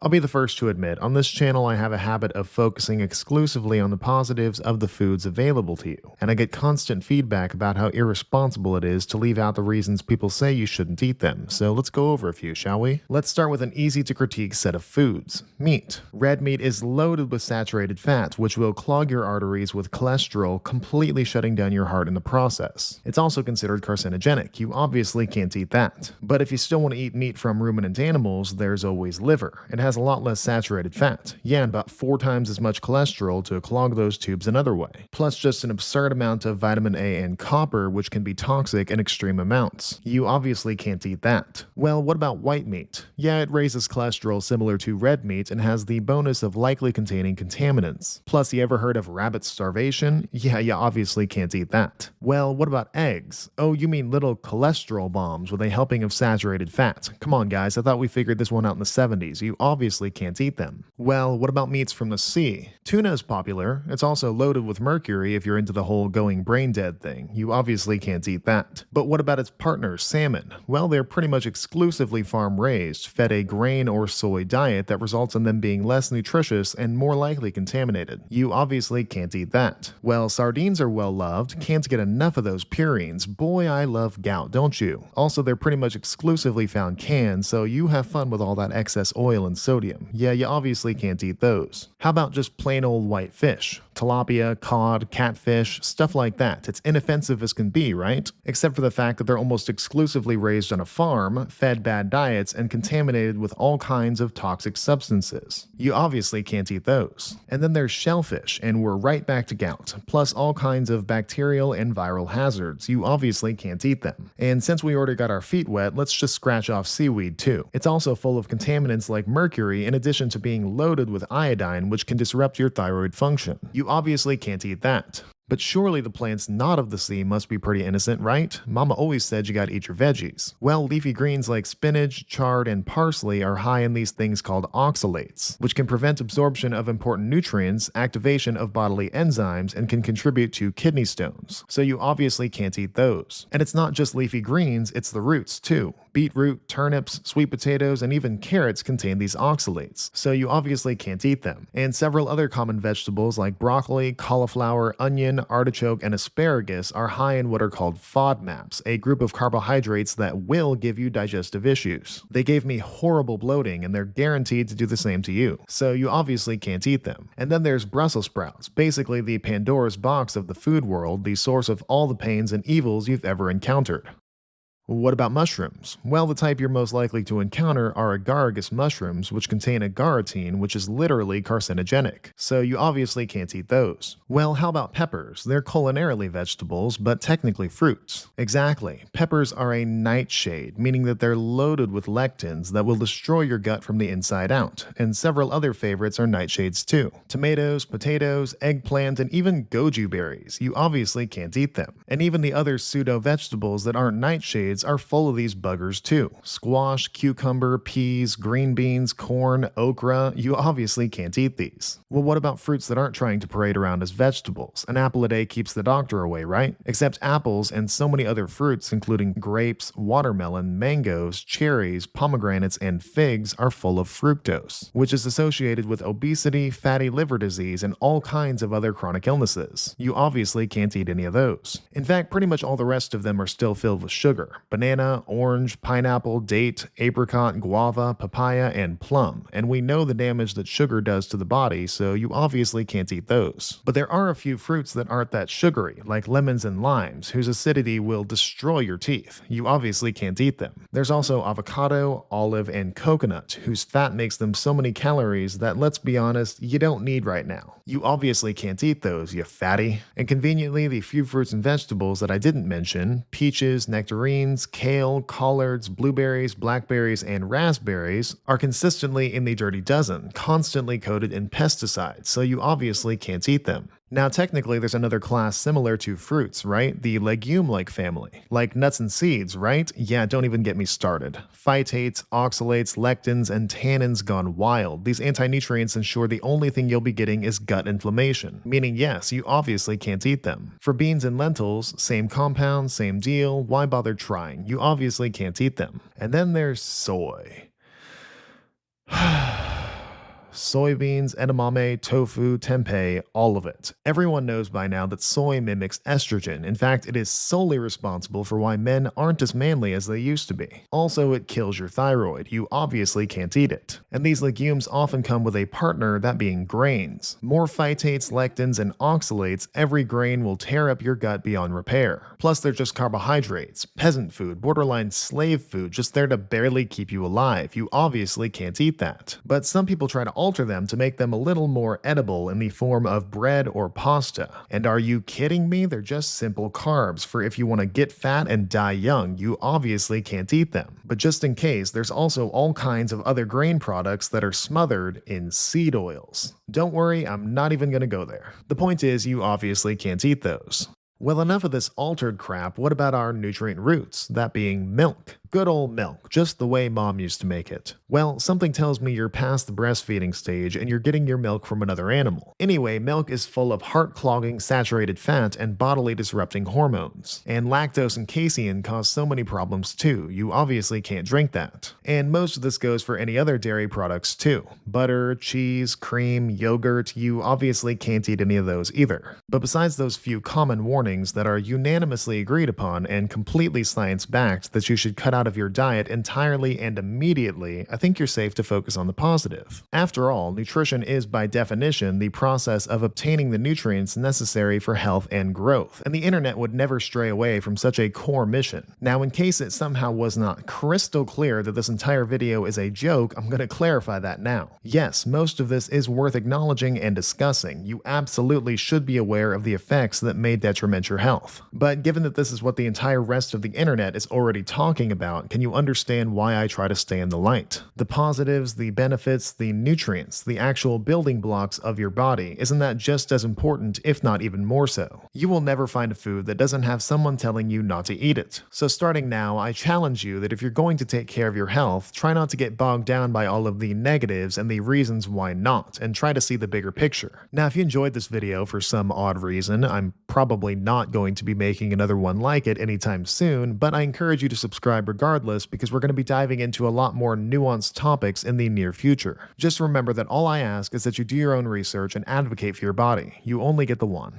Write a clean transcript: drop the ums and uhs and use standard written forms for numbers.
I'll be the first to admit, on this channel I have a habit of focusing exclusively on the positives of the foods available to you, and I get constant feedback about how irresponsible it is to leave out the reasons people say you shouldn't eat them, so let's go over a few, shall we? Let's start with an easy to critique set of foods. Meat. Red meat is loaded with saturated fat, which will clog your arteries with cholesterol, completely shutting down your heart in the process. It's also considered carcinogenic, you obviously can't eat that. But if you still want to eat meat from ruminant animals, there's always liver. It has a lot less saturated fat. Yeah, and about 4 times as much cholesterol to clog those tubes another way. Plus just an absurd amount of vitamin A and copper, which can be toxic in extreme amounts. You obviously can't eat that. Well, what about white meat? Yeah, it raises cholesterol similar to red meat and has the bonus of likely containing contaminants. Plus, you ever heard of rabbit starvation? Yeah, you obviously can't eat that. Well, what about eggs? Oh, you mean little cholesterol bombs with a helping of saturated fat. Come on guys, I thought we figured this one out in the 70s. You obviously can't eat them. Well, what about meats from the sea? Tuna is popular. It's also loaded with mercury if you're into the whole going brain dead thing. You obviously can't eat that. But what about its partner, salmon? Well, they're pretty much exclusively farm raised, fed a grain or soy diet that results in them being less nutritious and more likely contaminated. You obviously can't eat that. Well, sardines are well loved. Can't get enough of those purines. Boy, I love gout, don't you? Also, they're pretty much exclusively found canned, so you have fun with all that excess oil and sodium. Yeah, you obviously can't eat those. How about just plain old white fish? Tilapia, cod, catfish, stuff like that. It's inoffensive as can be, right? Except for the fact that they're almost exclusively raised on a farm, fed bad diets, and contaminated with all kinds of toxic substances. You obviously can't eat those. And then there's shellfish, and we're right back to gout, plus all kinds of bacterial and viral hazards. You obviously can't eat them. And since we already got our feet wet, let's just scratch off seaweed too. It's also full of contaminants like mercury in addition to being loaded with iodine, which can disrupt your thyroid function. You obviously can't eat that. But surely the plants not of the sea must be pretty innocent, right? Mama always said you gotta eat your veggies. Well, leafy greens like spinach, chard, and parsley are high in these things called oxalates, which can prevent absorption of important nutrients, activation of bodily enzymes, and can contribute to kidney stones. So you obviously can't eat those. And it's not just leafy greens, it's the roots too. Beetroot, turnips, sweet potatoes, and even carrots contain these oxalates, so you obviously can't eat them. And several other common vegetables like broccoli, cauliflower, onion, artichoke, and asparagus are high in what are called FODMAPs, a group of carbohydrates that will give you digestive issues. They gave me horrible bloating, and they're guaranteed to do the same to you, so you obviously can't eat them. And then there's Brussels sprouts, basically the Pandora's box of the food world, the source of all the pains and evils you've ever encountered. What about mushrooms? Well, the type you're most likely to encounter are agaricus mushrooms, which contain agarotine, which is literally carcinogenic, so you obviously can't eat those. Well, how about peppers? They're culinarily vegetables, but technically fruits. Exactly. Peppers are a nightshade, meaning that they're loaded with lectins that will destroy your gut from the inside out, and several other favorites are nightshades too. Tomatoes, potatoes, eggplant, and even goju berries. You obviously can't eat them. And even the other pseudo-vegetables that aren't nightshades are full of these buggers too. Squash, cucumber, peas, green beans, corn, okra, you obviously can't eat these. Well, what about fruits that aren't trying to parade around as vegetables? An apple a day keeps the doctor away, right? Except apples and so many other fruits including grapes, watermelon, mangoes, cherries, pomegranates, and figs are full of fructose, which is associated with obesity, fatty liver disease, and all kinds of other chronic illnesses. You obviously can't eat any of those. In fact, pretty much all the rest of them are still filled with sugar. Banana, orange, pineapple, date, apricot, guava, papaya, and plum. And we know the damage that sugar does to the body, so you obviously can't eat those. But there are a few fruits that aren't that sugary, like lemons and limes, whose acidity will destroy your teeth. You obviously can't eat them. There's also avocado, olive, and coconut, whose fat makes them so many calories that, let's be honest, you don't need right now. You obviously can't eat those, you fatty. And conveniently, the few fruits and vegetables that I didn't mention, peaches, nectarines, kale, collards, blueberries, blackberries, and raspberries are consistently in the dirty dozen, constantly coated in pesticides, so you obviously can't eat them. Now technically there's another class similar to fruits, right? The legume-like family. Like nuts and seeds, right? Yeah, don't even get me started. Phytates, oxalates, lectins, and tannins gone wild. These anti-nutrients ensure the only thing you'll be getting is gut inflammation. Meaning yes, you obviously can't eat them. For beans and lentils, same compound, same deal, why bother trying? You obviously can't eat them. And then there's soy. Soybeans, edamame, tofu, tempeh, all of it. Everyone knows by now that soy mimics estrogen. In fact, it is solely responsible for why men aren't as manly as they used to be. Also, it kills your thyroid. You obviously can't eat it. And these legumes often come with a partner, that being grains. More phytates, lectins, and oxalates, every grain will tear up your gut beyond repair. Plus, they're just carbohydrates, peasant food, borderline slave food, just there to barely keep you alive. You obviously can't eat that. But some people try to alter them to make them a little more edible in the form of bread or pasta. And are you kidding me? They're just simple carbs. For if you want to get fat and die young, you obviously can't eat them. But just in case, there's also all kinds of other grain products that are smothered in seed oils. Don't worry, I'm not even going to go there. The point is, you obviously can't eat those. Well, enough of this altered crap. What about our nutrient roots? That being milk. Good old milk, just the way mom used to make it. Well, something tells me you're past the breastfeeding stage and you're getting your milk from another animal. Anyway, milk is full of heart-clogging saturated fat and bodily disrupting hormones. And lactose and casein cause so many problems too. You obviously can't drink that. And most of this goes for any other dairy products too. Butter, cheese, cream, yogurt, you obviously can't eat any of those either. But besides those few common warnings that are unanimously agreed upon and completely science-backed that you should cut out of your diet entirely and immediately, I think you're safe to focus on the positive. After all, nutrition is by definition the process of obtaining the nutrients necessary for health and growth, and the internet would never stray away from such a core mission. Now, in case it somehow was not crystal clear that this entire video is a joke, I'm going to clarify that now. Yes, most of this is worth acknowledging and discussing. You absolutely should be aware of the effects that may detriment your health. But given that this is what the entire rest of the internet is already talking about, can you understand why I try to stay in the light? The positives, the benefits, the nutrients, the actual building blocks of your body, isn't that just as important, if not even more so? You will never find a food that doesn't have someone telling you not to eat it. So starting now, I challenge you that if you're going to take care of your health, try not to get bogged down by all of the negatives and the reasons why not, and try to see the bigger picture. Now, if you enjoyed this video for some odd reason, I'm probably not going to be making another one like it anytime soon, but I encourage you to subscribe regardless, because we're going to be diving into a lot more nuanced topics in the near future. Just remember that all I ask is that you do your own research and advocate for your body. You only get the one.